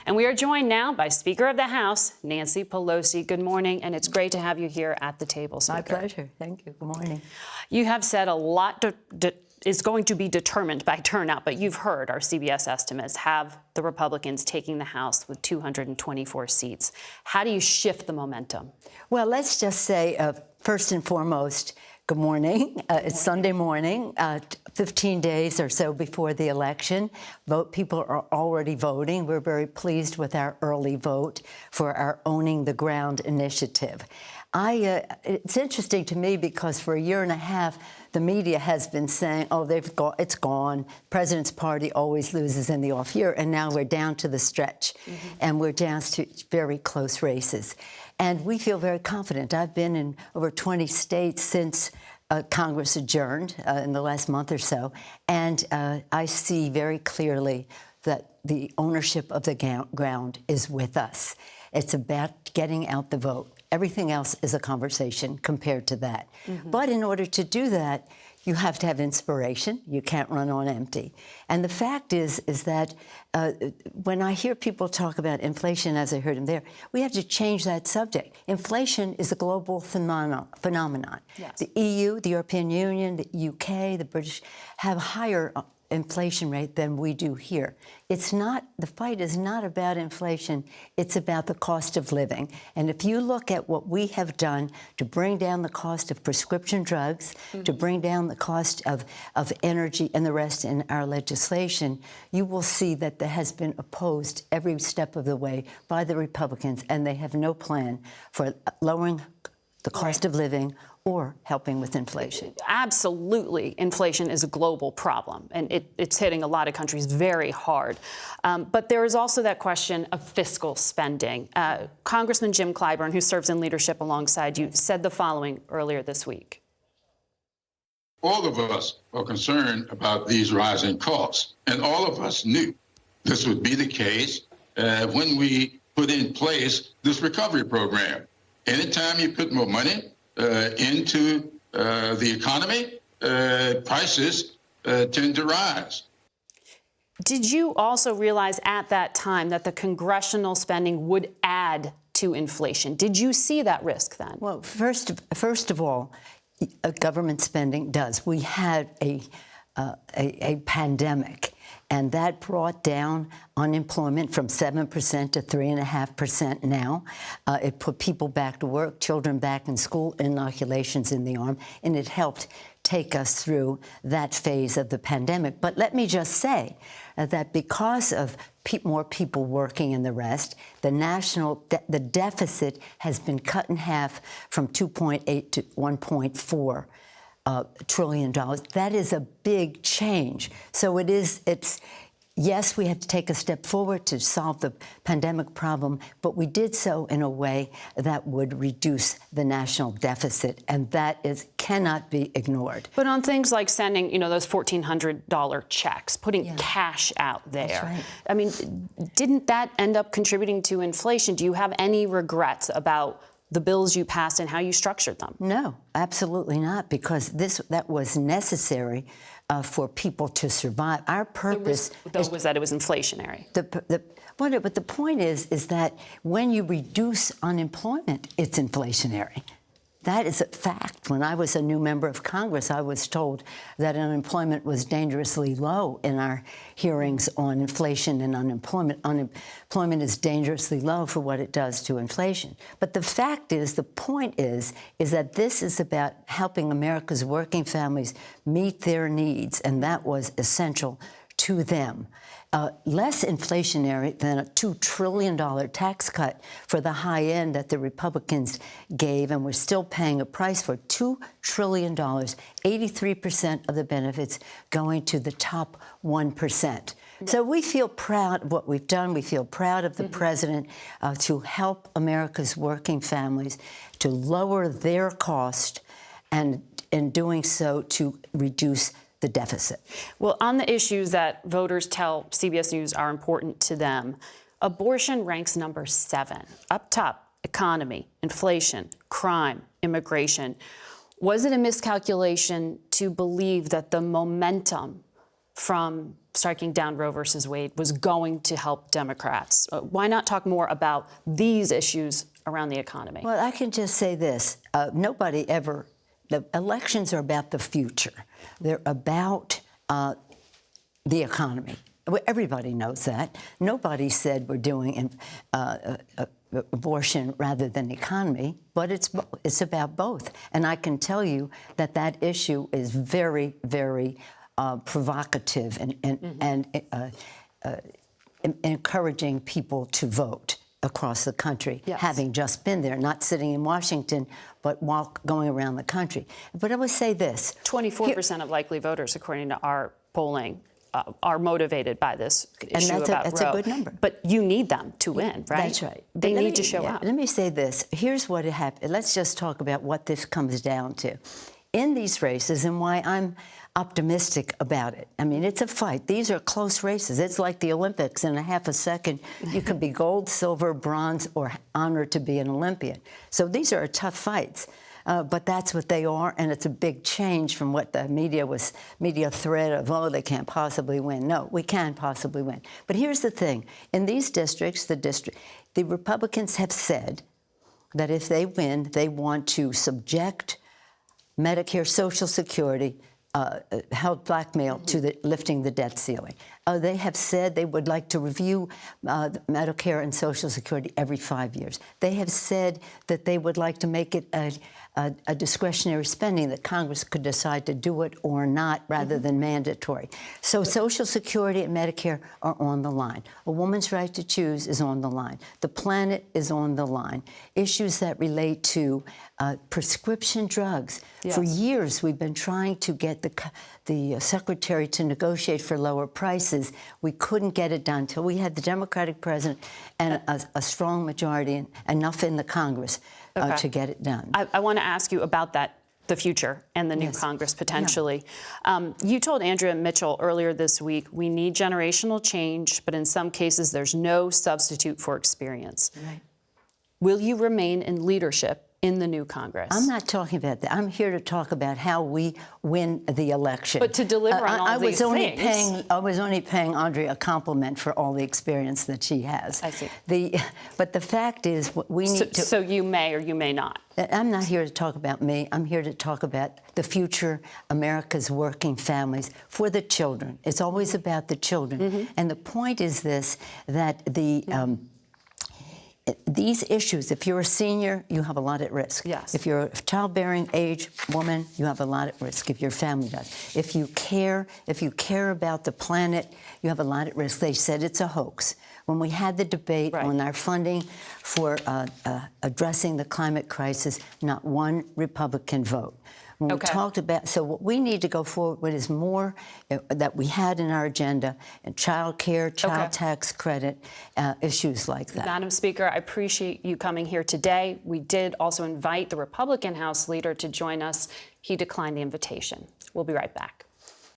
And we are joined now by Speaker of the House, Nancy Pelosi. Good morning, and it's great to have you here at the table, Speaker. My pleasure. Thank you. Good morning. You have said a lot is going to be determined by turnout, but you've heard our CBS estimates have the Republicans taking the House with 224 seats. How do you shift the momentum? Well, let's just say, first and foremost, good morning. It's Sunday morning, 15 days or so before the election. People are already voting. We're very pleased with our early vote for our Owning the Ground initiative. It's interesting to me because for a year and a half, the media has been saying, oh, it's gone. President's party always loses in the off year. And now we're down to the stretch. And we're down to very close races. And we feel very confident. I've been in over 20 states since Congress adjourned in the last month or so. And I see very clearly that the ownership of the ground is with us. It's about getting out the vote. Everything else is a conversation compared to that. But in order to do that, you have to have inspiration. You can't run on empty. And the fact is that when I hear people talk about inflation, as I heard him there, we have to change that subject. Inflation is a global phenomenon. Yes. The EU, the European Union, the UK, the British have higher inflation rate than we do here. It's not, the fight is not about inflation, it's about the cost of living. And if you look at what we have done to bring down the cost of prescription drugs, to bring down the cost of energy and the rest in our legislation, you will see that that has been opposed every step of the way by the Republicans, and they have no plan for lowering the cost of living or helping with inflation. Absolutely. Inflation is a global problem, and it's hitting a lot of countries very hard. But there is also that question of fiscal spending. Congressman Jim Clyburn, who serves in leadership alongside you, said the following earlier this week. All of us are concerned about these rising costs, and all of us knew this would be the case when we put in place this recovery program. Anytime you put more money into the economy, prices tend to rise. Did you also realize at that time that the congressional spending would add to inflation? Did you see that risk then? Well, first of all, government spending does. We had a pandemic, and that brought down unemployment from 7% to 3.5% now. It put people back to work, children back in school, inoculations in the arm, and it helped take us through that phase of the pandemic. But let me just say that because of more people working and the rest, the deficit has been cut in half from 2.8 to 1.4 trillion dollars. That is a big change. So yes, we have to take a step forward to solve the pandemic problem, but we did so in a way that would reduce the national deficit, and that cannot be ignored. But on things like sending, those $1,400 checks, putting cash out there. That's right. I mean, didn't that end up contributing to inflation? Do you have any regrets about the bills you passed and how you structured them? No, absolutely not, because that was necessary for people to survive. Our purpose was that it was inflationary. But the point is that when you reduce unemployment, it's inflationary. That is a fact. When I was a new member of Congress, I was told that unemployment was dangerously low in our hearings on inflation and unemployment. Unemployment is dangerously low for what it does to inflation. But the fact is, the point is that this is about helping America's working families meet their needs, and that was essential to them. Less inflationary than a $2 trillion tax cut for the high end that the Republicans gave, and we're still paying a price for $2 trillion, 83% of the benefits going to the top 1%. So we feel proud of what we've done. We feel proud of the president to help America's working families to lower their cost, and in doing so to reduce the deficit. Well, on the issues that voters tell CBS News are important to them, abortion ranks number 7. Up top, economy, inflation, crime, immigration. Was it a miscalculation to believe that the momentum from striking down Roe versus Wade was going to help Democrats. Why not talk more about these issues around the economy? Well, I can just say this. The elections are about the future. They're about the economy. Everybody knows that. Nobody said we're doing abortion rather than economy, but it's about both. And I can tell you that that issue is very, very provocative and encouraging people to vote across the country, yes. Having just been there, not sitting in Washington, but going around the country. But I would say this. 24% of likely voters, according to our polling, are motivated by this issue about Roe. That's a good number. But you need them to win, right? That's right. They need to show up. Let me say this. Here's what happened. Let's just talk about what this comes down to. In these races, and why I'm optimistic about it. I mean, it's a fight. These are close races. It's like the Olympics. In a half a second, you can be gold, silver, bronze, or honored to be an Olympian. So these are tough fights. But that's what they are, and it's a big change from what the media thread of, oh, they can't possibly win. No, we can possibly win. But here's the thing. In these districts, the Republicans have said that if they win, they want to subject Medicare, Social Security, held blackmail to lifting the debt ceiling. They have said they would like to review Medicare and Social Security every 5 years. They have said that they would like to make it a discretionary spending, that Congress could decide to do it or not rather than mandatory. So Social Security and Medicare are on the line. A woman's right to choose is on the line. The planet is on the line. Issues that relate to prescription drugs. Yes. For years, we've been trying to get the secretary to negotiate for lower prices. We couldn't get it done until we had the Democratic president and a strong majority, enough in the Congress to get it done. I want to ask you about that, the future and the new Congress potentially. Yeah. You told Andrea Mitchell earlier this week, we need generational change, but in some cases there's no substitute for experience. Right. Will you remain in leadership in the new Congress? I'm not talking about that. I'm here to talk about how we win the election. But to deliver on all these things. I was only paying Andrea a compliment for all the experience that she has. I see. But the fact is, we need to... So you may or you may not. I'm not here to talk about me. I'm here to talk about the future, America's working families, for the children. It's always about the children. Mm-hmm. And the point is this, that these issues, if you're a senior, you have a lot at risk. Yes. If you're a childbearing age woman, you have a lot at risk if your family does. If you care about the planet, you have a lot at risk. They said it's a hoax. When we had the debate on our funding for addressing the climate crisis, not one Republican vote. When we talked about, so what we need to go forward with is more that we had in our agenda, and child care, child tax credit, issues like that. Madam Speaker, I appreciate you coming here today. We did also invite the Republican House leader to join us. He declined the invitation. We'll be right back.